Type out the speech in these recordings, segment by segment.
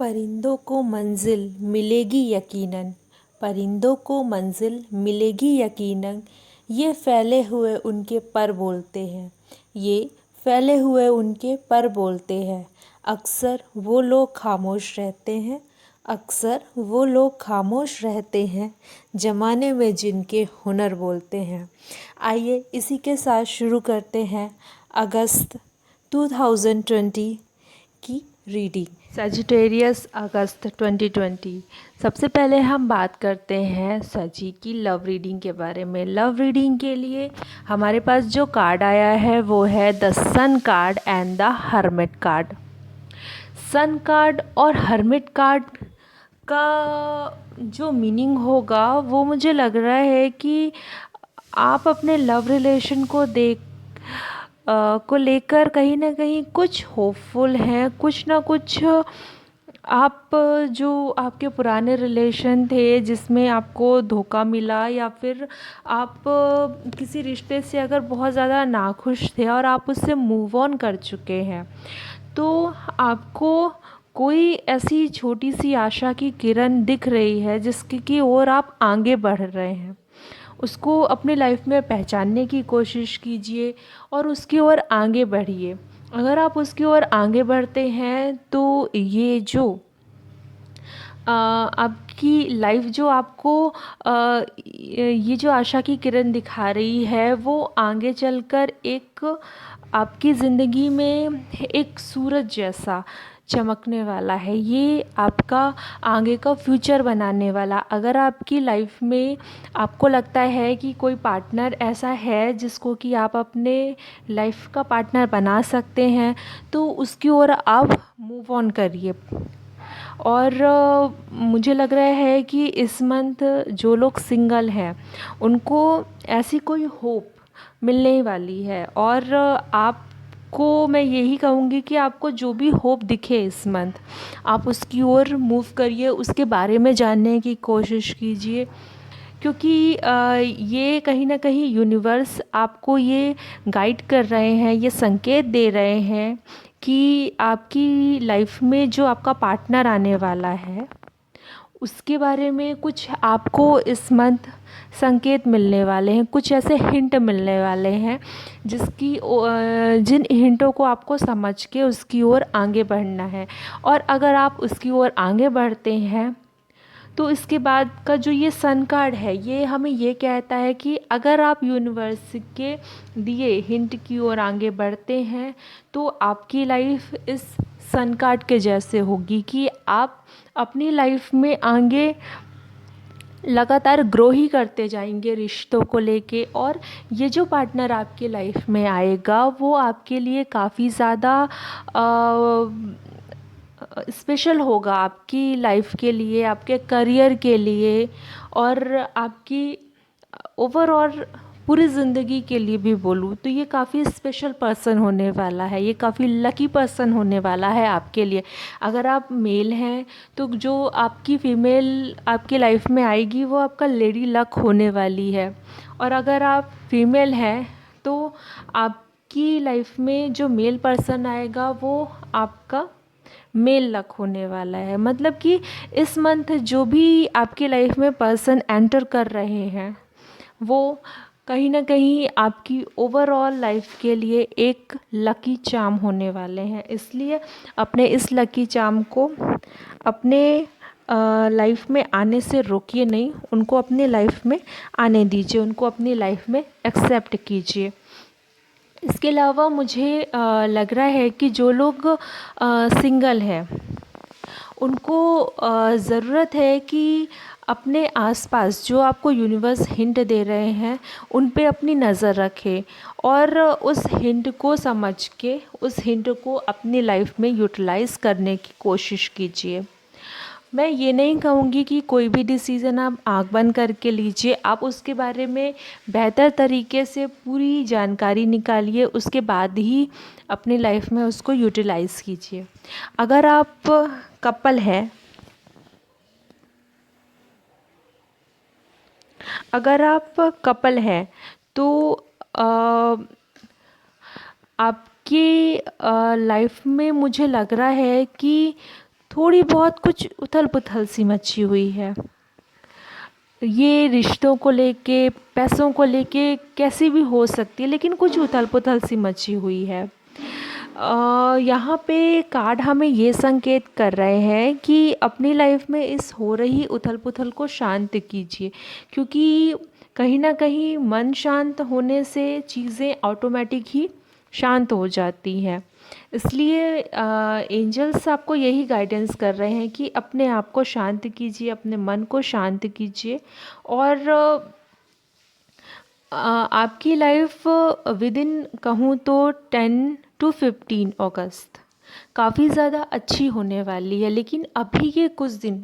परिंदों को मंजिल मिलेगी यकीनन। परिंदों को मंजिल मिलेगी यकीनन। ये फैले हुए उनके पर बोलते हैं। ये फैले हुए उनके पर बोलते हैं। अक्सर वो लोग खामोश रहते हैं। अक्सर वो लोग खामोश रहते हैं ज़माने में जिनके हुनर बोलते हैं। आइए इसी के साथ शुरू करते हैं अगस्त 2020 की रीडिंग। सजिटेरियस अगस्त 2020। सबसे पहले हम बात करते हैं सजी की लव रीडिंग के बारे में। लव रीडिंग के लिए हमारे पास जो कार्ड आया है वो है the sun card and the hermit card. Sun card और हर्मिट कार्ड का जो मीनिंग होगा वो मुझे लग रहा है कि आप अपने लव रिलेशन को को लेकर कहीं ना कहीं कुछ होपफुल हैं, कुछ ना कुछ आप जो आपके पुराने रिलेशन थे जिसमें आपको धोखा मिला, या फिर आप किसी रिश्ते से अगर बहुत ज़्यादा नाखुश थे और आप उससे मूव ऑन कर चुके हैं, तो आपको कोई ऐसी छोटी सी आशा की किरण दिख रही है जिसकी की ओर आप आगे बढ़ रहे हैं। उसको अपनी लाइफ में पहचानने की कोशिश कीजिए और उसकी ओर आगे बढ़िए। अगर आप उसकी ओर आगे बढ़ते हैं तो ये जो आपकी लाइफ जो आपको ये जो आशा की किरण दिखा रही है वो आगे चलकर एक आपकी ज़िंदगी में एक सूरज जैसा चमकने वाला है। ये आपका आगे का फ्यूचर बनाने वाला। अगर आपकी लाइफ में आपको लगता है कि कोई पार्टनर ऐसा है जिसको कि आप अपने लाइफ का पार्टनर बना सकते हैं, तो उसकी ओर आप मूव ऑन करिए। और मुझे लग रहा है कि इस मंथ जो लोग सिंगल हैं उनको ऐसी कोई होप मिलने वाली है, और आपको मैं यही कहूँगी कि आपको जो भी होप दिखे इस मंथ आप उसकी ओर मूव करिए, उसके बारे में जानने की कोशिश कीजिए, क्योंकि ये कहीं ना कहीं यूनिवर्स आपको ये गाइड कर रहे हैं, ये संकेत दे रहे हैं कि आपकी लाइफ में जो आपका पार्टनर आने वाला है उसके बारे में कुछ आपको इस मंथ संकेत मिलने वाले हैं, कुछ ऐसे हिंट मिलने वाले हैं जिन हिंटों को आपको समझ के उसकी ओर आगे बढ़ना है। और अगर आप उसकी ओर आगे बढ़ते हैं तो इसके बाद का जो ये सन कार्ड है ये हमें ये कहता है कि अगर आप यूनिवर्स के दिए हिंट की ओर आगे बढ़ते हैं तो आपकी लाइफ इस सन कार्ड के जैसे होगी कि आप अपनी लाइफ में आगे लगातार ग्रो ही करते जाएंगे रिश्तों को लेके। और ये जो पार्टनर आपके लाइफ में आएगा वो आपके लिए काफ़ी ज़्यादा स्पेशल होगा, आपकी लाइफ के लिए, आपके करियर के लिए, और आपकी ओवरऑल पूरी ज़िंदगी के लिए भी बोलूँ तो ये काफ़ी स्पेशल पर्सन होने वाला है, ये काफ़ी लकी पर्सन होने वाला है आपके लिए। अगर आप मेल हैं तो जो आपकी फ़ीमेल आपकी लाइफ में आएगी वो आपका लेडी लक होने वाली है, और अगर आप फीमेल हैं तो आपकी लाइफ में जो मेल पर्सन आएगा वो आपका मेल लक होने वाला है। मतलब कि इस मंथ जो भी आपकी लाइफ में पर्सन एंटर कर रहे हैं वो कहीं ना कहीं आपकी ओवरऑल लाइफ के लिए एक लकी चार्म होने वाले हैं। इसलिए अपने इस लकी चार्म को अपने लाइफ में आने से रोकिए नहीं, उनको अपनी लाइफ में आने दीजिए, उनको अपनी लाइफ में एक्सेप्ट कीजिए। इसके अलावा मुझे लग रहा है कि जो लोग सिंगल हैं उनको ज़रूरत है कि अपने आसपास जो आपको यूनिवर्स हिंट दे रहे हैं उन पे अपनी नज़र रखें, और उस हिंट को समझ के उस हिंट को अपनी लाइफ में यूटिलाइज़ करने की कोशिश कीजिए। मैं ये नहीं कहूँगी कि कोई भी डिसीज़न आप आँख बंद करके लीजिए, आप उसके बारे में बेहतर तरीके से पूरी जानकारी निकालिए, उसके बाद ही अपनी लाइफ में उसको यूटिलाइज़ कीजिए। अगर आप कपल हैं अगर आप कपल हैं तो आपकी लाइफ में मुझे लग रहा है कि थोड़ी बहुत कुछ उथल पुथल सी मची हुई है। ये रिश्तों को लेके, पैसों को लेके कैसी भी हो सकती है, लेकिन कुछ उथल पुथल सी मची हुई है। यहाँ पे कार्ड हमें ये संकेत कर रहे हैं कि अपनी लाइफ में इस हो रही उथल पुथल को शांत कीजिए, क्योंकि कहीं ना कहीं मन शांत होने से चीज़ें ऑटोमेटिक ही शांत हो जाती हैं। इसलिए एंजल्स आपको यही गाइडेंस कर रहे हैं कि अपने आप को शांत कीजिए, अपने मन को शांत कीजिए, और आपकी लाइफ विद इन कहूँ तो 10 to 15 अगस्त काफ़ी ज़्यादा अच्छी होने वाली है। लेकिन अभी के कुछ दिन,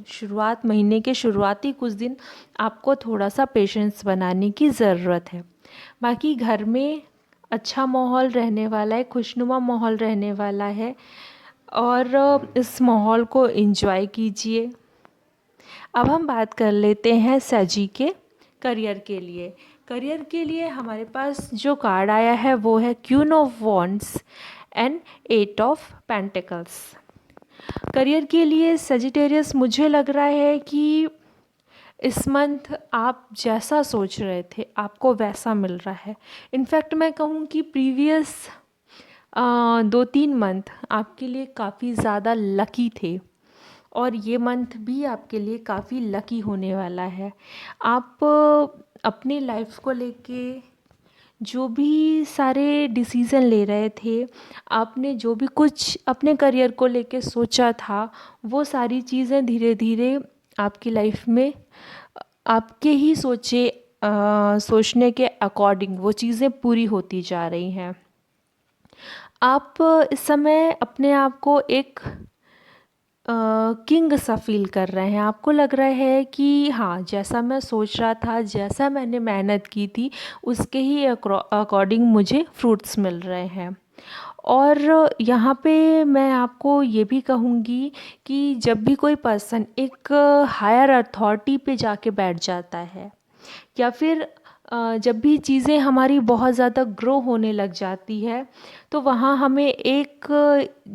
महीने के शुरुआती कुछ दिन आपको थोड़ा सा पेशेंस बनाने की ज़रूरत है। बाकी घर में अच्छा माहौल रहने वाला है, खुशनुमा माहौल रहने वाला है, और इस माहौल को एंजॉय कीजिए। अब हम बात कर लेते हैं सजी के करियर के लिए। करियर के लिए हमारे पास जो कार्ड आया है वो है queen of wands and 8 of pentacles. Career के लिए सजिटेरियस, मुझे लग रहा है कि इस मंथ आप जैसा सोच रहे थे आपको वैसा मिल रहा है। इनफैक्ट मैं कहूँ कि प्रीवियस 2-3 मंथ आपके लिए काफ़ी ज़्यादा लकी थे, और ये मंथ भी आपके लिए काफ़ी लकी होने वाला है। आप अपनी लाइफ को लेके जो भी सारे डिसीज़न ले रहे थे, आपने जो भी कुछ अपने करियर को लेके सोचा था, वो सारी चीज़ें धीरे धीरे आपकी लाइफ में आपके ही सोचने के अकॉर्डिंग वो चीज़ें पूरी होती जा रही हैं। आप इस समय अपने आप को एक किंग सा फील कर रहे हैं। आपको लग रहा है कि हाँ, जैसा मैं सोच रहा था, जैसा मैंने मेहनत की थी, उसके ही अकॉर्डिंग मुझे फ्रूट्स मिल रहे हैं। और यहाँ पे मैं आपको ये भी कहूँगी कि जब भी कोई पर्सन एक हायर अथॉरिटी पे जाके बैठ जाता है, या फिर जब भी चीज़ें हमारी बहुत ज़्यादा ग्रो होने लग जाती है, तो वहाँ हमें एक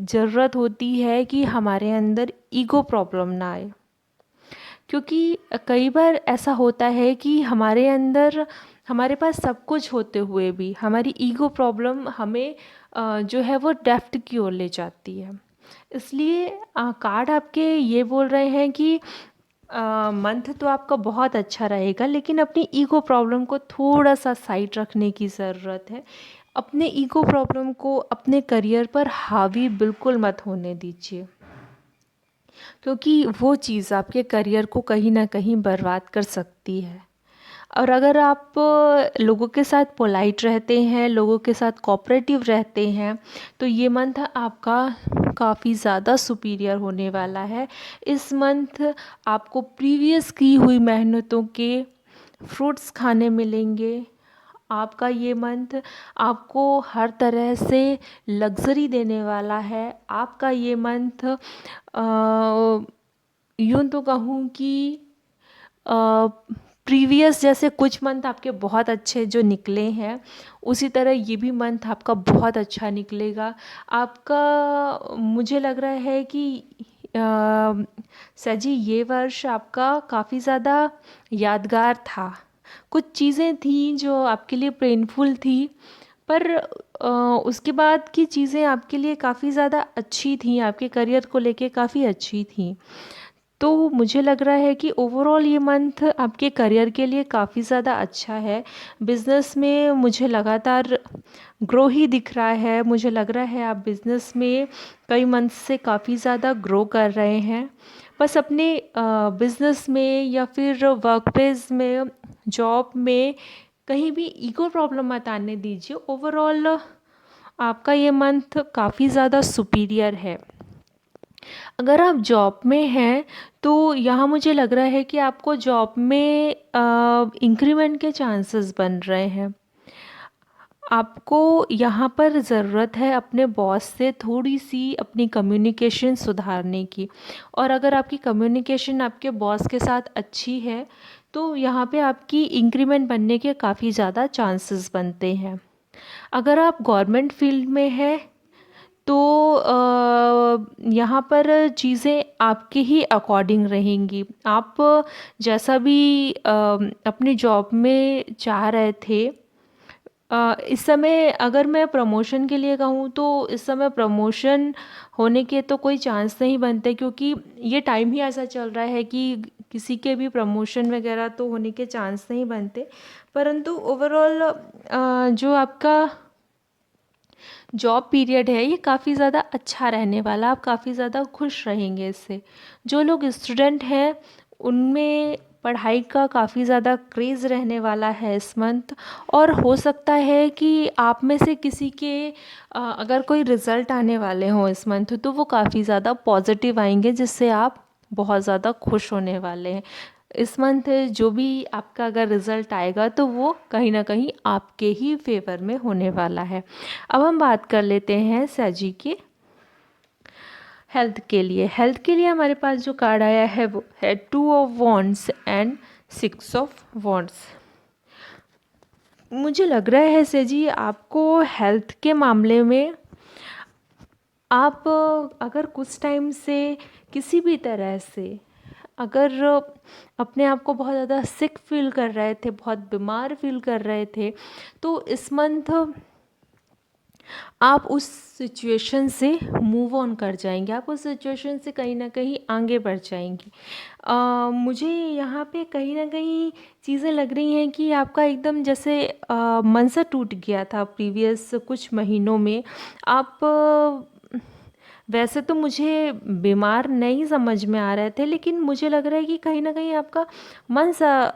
ज़रूरत होती है कि हमारे अंदर ईगो प्रॉब्लम ना आए। क्योंकि कई बार ऐसा होता है कि हमारे अंदर, हमारे पास सब कुछ होते हुए भी हमारी ईगो प्रॉब्लम हमें जो है वो डेप्थ की ओर ले जाती है। इसलिए कार्ड आपके ये बोल रहे हैं कि मंथ तो आपका बहुत अच्छा रहेगा, लेकिन अपनी ईगो प्रॉब्लम को थोड़ा सा साइड रखने की ज़रूरत है। अपने ईगो प्रॉब्लम को अपने करियर पर हावी बिल्कुल मत होने दीजिए, क्योंकि वो चीज़ आपके करियर को कहीं ना कहीं बर्बाद कर सकती है। और अगर आप लोगों के साथ पोलाइट रहते हैं, लोगों के साथ कोऑपरेटिव रहते हैं, तो ये मंथ आपका काफ़ी ज़्यादा सुपीरियर होने वाला है। इस मंथ आपको प्रीवियस की हुई मेहनतों के फ्रूट्स खाने मिलेंगे। आपका ये मंथ आपको हर तरह से लग्ज़री देने वाला है। आपका ये मंथ यूँ तो कहूँ कि प्रीवियस जैसे कुछ मंथ आपके बहुत अच्छे जो निकले हैं, उसी तरह ये भी मंथ आपका बहुत अच्छा निकलेगा। आपका, मुझे लग रहा है कि सजी ये वर्ष आपका काफ़ी ज़्यादा यादगार था। कुछ चीज़ें थी जो आपके लिए पेनफुल थी, पर उसके बाद की चीज़ें आपके लिए काफ़ी ज़्यादा अच्छी थी, आपके करियर को लेके काफ़ी अच्छी थी। तो मुझे लग रहा है कि ओवरऑल ये मंथ आपके करियर के लिए काफ़ी ज़्यादा अच्छा है। बिज़नेस में मुझे लगातार ग्रो ही दिख रहा है। मुझे लग रहा है आप बिज़नेस में कई मंथ से काफ़ी ज़्यादा ग्रो कर रहे हैं। बस अपने बिज़नेस में या फिर वर्क प्लेस में, जॉब में कहीं भी ईगो प्रॉब्लम मत आने दीजिए। ओवरऑल आपका ये मंथ काफ़ी ज़्यादा सुपीरियर है। अगर आप जॉब में हैं, तो यहाँ मुझे लग रहा है कि आपको जॉब में इंक्रीमेंट के चांसेस बन रहे हैं। आपको यहाँ पर ज़रूरत है अपने बॉस से थोड़ी सी अपनी कम्युनिकेशन सुधारने की। और अगर आपकी कम्युनिकेशन आपके बॉस के साथ अच्छी है, तो यहाँ पे आपकी इंक्रीमेंट बनने के काफ़ी ज़्यादा चांसेस बनते हैं। अगर आप गवर्नमेंट फील्ड में हैं, तो यहाँ पर चीज़ें आपके ही अकॉर्डिंग रहेंगी। आप जैसा भी अपनी जॉब में चाह रहे थे, इस समय अगर मैं प्रमोशन के लिए कहूँ तो इस समय प्रमोशन होने के तो कोई चांस नहीं बनते, क्योंकि ये टाइम ही ऐसा चल रहा है कि किसी के भी प्रमोशन वगैरह तो होने के चांस नहीं बनते। परंतु ओवरऑल जो आपका जॉब पीरियड है ये काफ़ी ज़्यादा अच्छा रहने वाला, आप काफ़ी ज़्यादा खुश रहेंगे इससे। जो लोग स्टूडेंट हैं उनमें पढ़ाई का काफ़ी ज़्यादा क्रेज़ रहने वाला है इस मंथ, और हो सकता है कि आप में से किसी के अगर कोई रिज़ल्ट आने वाले हों इस मंथ तो वो काफ़ी ज़्यादा पॉजिटिव आएंगे, जिससे आप बहुत ज़्यादा खुश होने वाले हैं। इस मंथ जो भी आपका अगर रिज़ल्ट आएगा तो वो कहीं ना कहीं आपके ही फेवर में होने वाला है। अब हम बात कर लेते हैं सैजी के हेल्थ के लिए। हेल्थ के लिए हमारे पास जो कार्ड आया है वो है 2 of wands and 6 of wands. मुझे लग रहा है सैजी आपको हेल्थ के मामले में आप अगर कुछ टाइम से किसी भी तरह से अगर अपने आप को बहुत ज़्यादा सिक फील कर रहे थे, बहुत बीमार फील कर रहे थे, तो इस मंथ आप उस सिचुएशन से मूव ऑन कर जाएंगे, आप उस सिचुएशन से कहीं ना कहीं आगे बढ़ जाएंगी। मुझे यहाँ पे कहीं ना कहीं चीज़ें लग रही हैं कि आपका एकदम जैसे मन सा टूट गया था प्रीवियस कुछ महीनों में। आप वैसे तो मुझे बीमार नहीं समझ में आ रहे थे, लेकिन मुझे लग रहा है कि कहीं ना कहीं आपका मन सा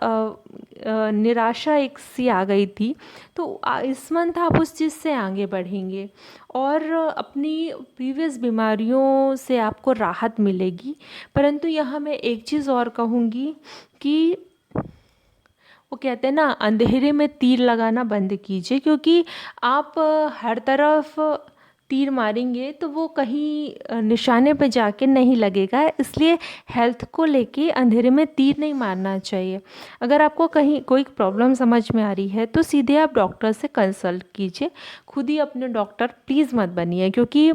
निराशा एक सी आ गई थी। तो इस मंथ आप उस चीज़ से आगे बढ़ेंगे और अपनी प्रीवियस बीमारियों से आपको राहत मिलेगी। परंतु यहाँ मैं एक चीज़ और कहूँगी कि वो कहते हैं ना, अंधेरे में तीर लगाना बंद कीजिए, क्योंकि आप हर तरफ तीर मारेंगे तो वो कहीं निशाने पे जाके नहीं लगेगा। इसलिए हेल्थ को लेके अंधेरे में तीर नहीं मारना चाहिए। अगर आपको कहीं कोई प्रॉब्लम समझ में आ रही है तो सीधे आप डॉक्टर से कंसल्ट कीजिए। खुद ही अपने डॉक्टर प्लीज़ मत बनिए, क्योंकि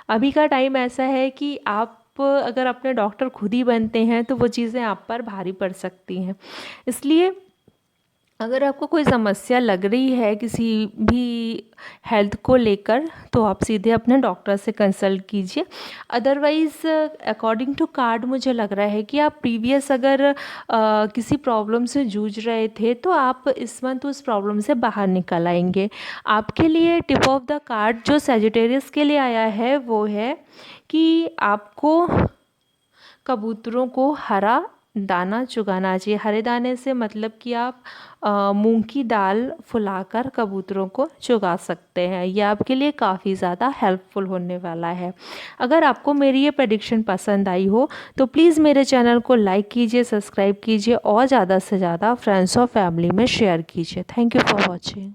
अभी का टाइम ऐसा है कि आप अगर अपने डॉक्टर खुद ही बनते हैं तो वो चीज़ें आप पर भारी पड़ सकती हैं। इसलिए अगर आपको कोई समस्या लग रही है किसी भी हेल्थ को लेकर तो आप सीधे अपने डॉक्टर से कंसल्ट कीजिए। अदरवाइज़ अकॉर्डिंग टू कार्ड मुझे लग रहा है कि आप प्रीवियस अगर किसी प्रॉब्लम से जूझ रहे थे तो आप इस मंथ उस प्रॉब्लम से बाहर निकल आएंगे। आपके लिए टिप ऑफ द कार्ड जो सैजिटेरियस के लिए आया है वो है कि आपको कबूतरों को हरा दाना चुगाना चाहिए। हरे दाने से मतलब कि आप मूंग की दाल फुलाकर कबूतरों को चुगा सकते हैं। ये आपके लिए काफ़ी ज़्यादा हेल्पफुल होने वाला है। अगर आपको मेरी ये प्रेडिक्शन पसंद आई हो तो प्लीज़ मेरे चैनल को लाइक कीजिए, सब्सक्राइब कीजिए और ज़्यादा से ज़्यादा फ्रेंड्स और फैमिली में शेयर कीजिए। Thank you for watching.